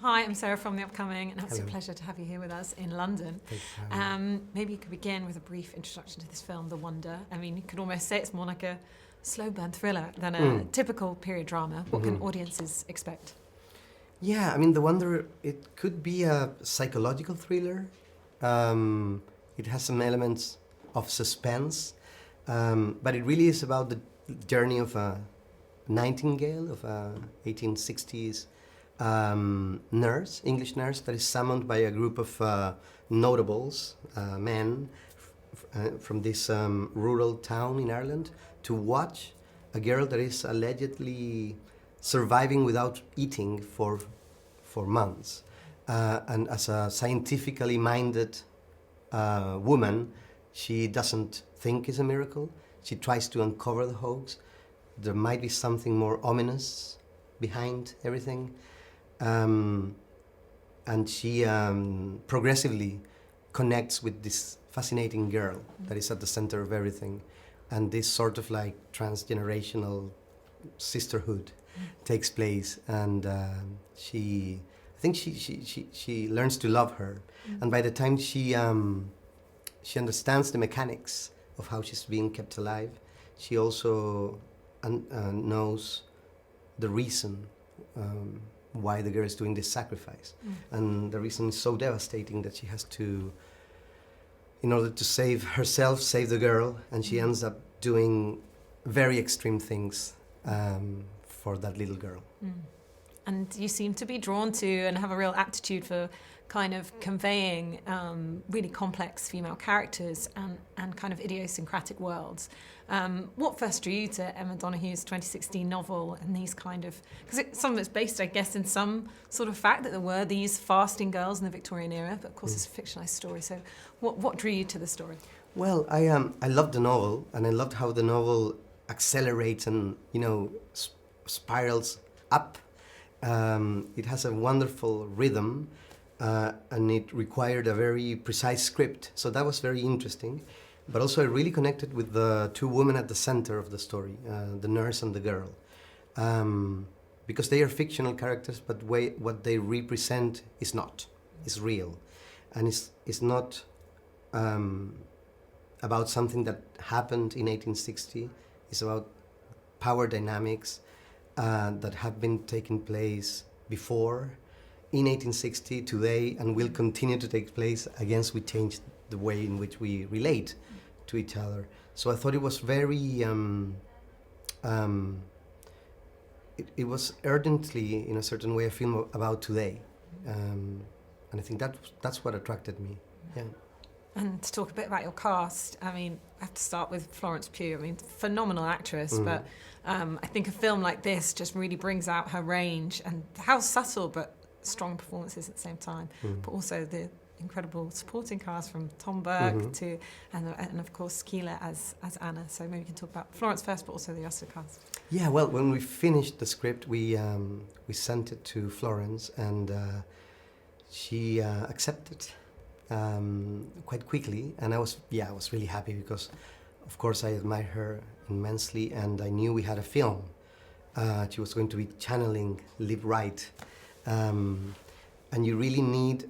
Hi, I'm Sarah from The Upcoming, and it's a Hello. pleasure to have you here with us in London. Thank you for having me. Maybe you could begin with a brief introduction to this film, The Wonder. I mean, you could almost say it's more like a slow burn thriller than a typical period drama. What can audiences expect? Yeah, I mean, The Wonder, it could be a psychological thriller. It has some elements of suspense, but it really is about the journey of a nightingale, of a 1860s nurse, English nurse, that is summoned by a group of notables, men, from this rural town in Ireland to watch a girl that is allegedly surviving without eating for months. And as a scientifically minded woman, she doesn't think it's a miracle. She tries to uncover the hoax. There might be something more ominous behind everything. And she progressively connects with this fascinating girl that is at the center of everything. And this sort of like transgenerational sisterhood takes place, and I think she learns to love her. And by the time she understands the mechanics of how she's being kept alive, she also knows the reason why the girl is doing this sacrifice. And the reason is so devastating that she has to, in order to save herself, save the girl, and she ends up doing very extreme things for that little girl. And you seem to be drawn to and have a real aptitude for kind of conveying really complex female characters and kind of idiosyncratic worlds. What first drew you to Emma Donoghue's 2016 novel and these kind of... Because some of it's based, I guess, in some sort of fact that there were these fasting girls in the Victorian era, but of course it's a fictionalized story. So what drew you to the story? Well, I loved the novel, and I loved how the novel accelerates and, spirals up. It has a wonderful rhythm, and it required a very precise script. So that was very interesting. But also I really connected with the two women at the center of the story, the nurse and the girl. Because they are fictional characters, but what they represent is not. It's real. And it's not about something that happened in 1860. It's about power dynamics that have been taking place before, in 1860, today, and will continue to take place against we change the way in which we relate to each other. So I thought it was very, it was urgently, in a certain way, a film about today. And I think that's what attracted me, yeah. And to talk a bit about your cast, I mean, I have to start with Florence Pugh. I mean, phenomenal actress, but I think a film like this just really brings out her range and how subtle but strong performances at the same time. But also the incredible supporting cast from Tom Burke to, and of course, Keela as Anna. So maybe we can talk about Florence first, but also the rest of the cast. Yeah, well, when we finished the script, we sent it to Florence, and she accepted quite quickly, and I was really happy because, of course, I admire her immensely, and I knew we had a film. She was going to be channeling Live Right, and you really need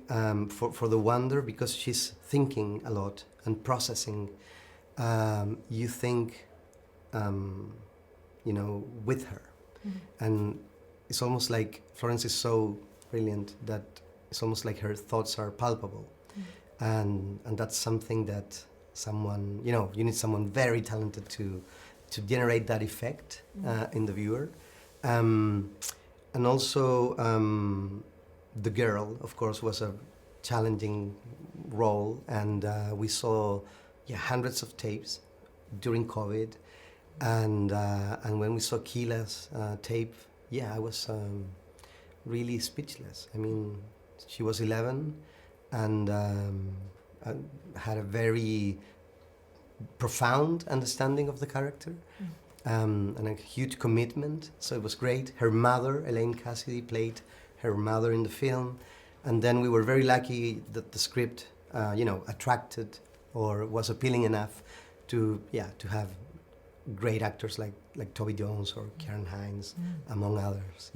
for the Wonder, because she's thinking a lot and processing. You think, with her, and it's almost like Florence is so brilliant that it's almost like her thoughts are palpable. And that's something that someone, you need someone very talented to generate that effect in the viewer. And also, the girl, of course, was a challenging role, and we saw hundreds of tapes during COVID. And when we saw Keela's tape, I was really speechless. I mean, she was 11, and had a very profound understanding of the character, and a huge commitment, so it was great. Her mother, Elaine Cassidy, played her mother in the film, and then we were very lucky that the script attracted or was appealing enough to have great actors like Toby Jones or Karen Hines, among others.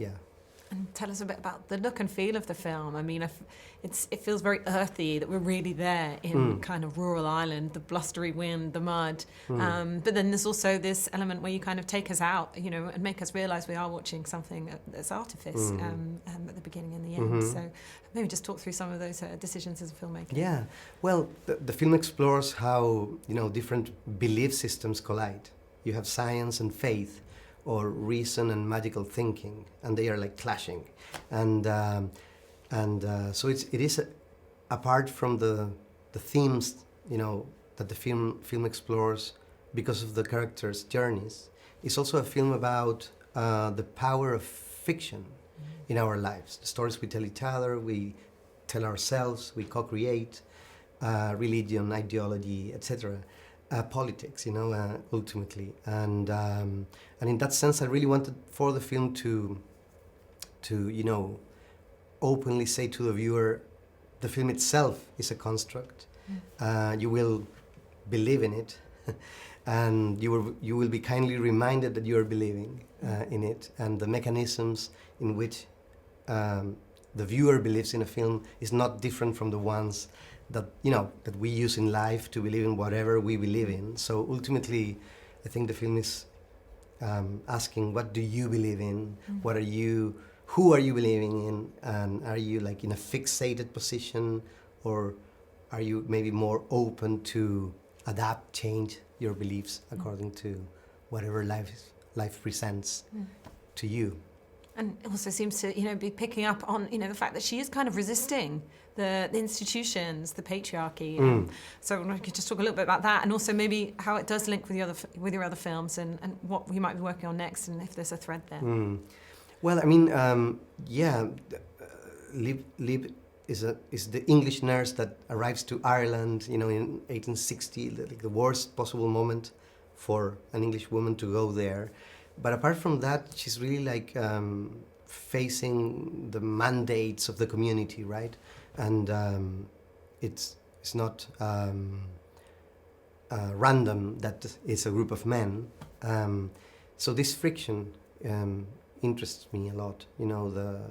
And tell us a bit about the look and feel of the film. I mean, it feels very earthy, that we're really there in kind of rural Ireland, the blustery wind, the mud. But then there's also this element where you kind of take us out, you know, and make us realise we are watching something that's artifice at the beginning and the end. So maybe just talk through some of those decisions as a filmmaker. Yeah, well, the film explores how, you know, different belief systems collide. You have science and faith, or reason and magical thinking, and they are like clashing, and so it is apart from the themes, you know, that the film explores because of the characters' journeys. It's also a film about the power of fiction in our lives. The stories we tell each other, we tell ourselves, we co-create, religion, ideology, etc. Politics, you know, ultimately, and in that sense, I really wanted for the film to you know, openly say to the viewer, the film itself is a construct. You will believe in it, and you will be kindly reminded that you are believing in it, and the mechanisms in which the viewer believes in a film is not different from the ones that, you know, that we use in life to believe in whatever we believe in. So ultimately, I think the film is asking, what do you believe in? What are you? Who are you believing in? And are you like in a fixated position, or are you maybe more open to adapt, change your beliefs according to whatever life presents to you? And it also seems to, you know, be picking up on, you know, the fact that she is kind of resisting the institutions, the patriarchy. So we could just talk a little bit about that, and also maybe how it does link with your other films, and what we might be working on next, and if there's a thread there. Well, I mean, yeah, Liv is the English nurse that arrives to Ireland, you know, in 1860, like the worst possible moment for an English woman to go there. But apart from that, she's really like facing the mandates of the community, right? And it's not random that it's a group of men. So this friction interests me a lot. You know, the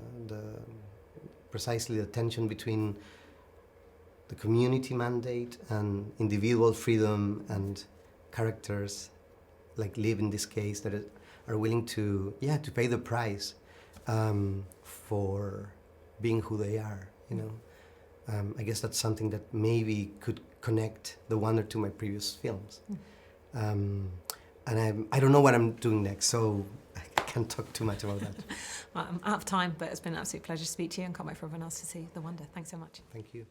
precisely the tension between the community mandate and individual freedom, and characters like Liv in this case that are willing to pay the price for being who they are, you know. I guess that's something that maybe could connect the wonder to my previous films. And I don't know what I'm doing next, so I can't talk too much about that. Well, I'm out of time, but it's been an absolute pleasure to speak to you, and can't wait for everyone else to see The Wonder. Thanks so much. Thank you.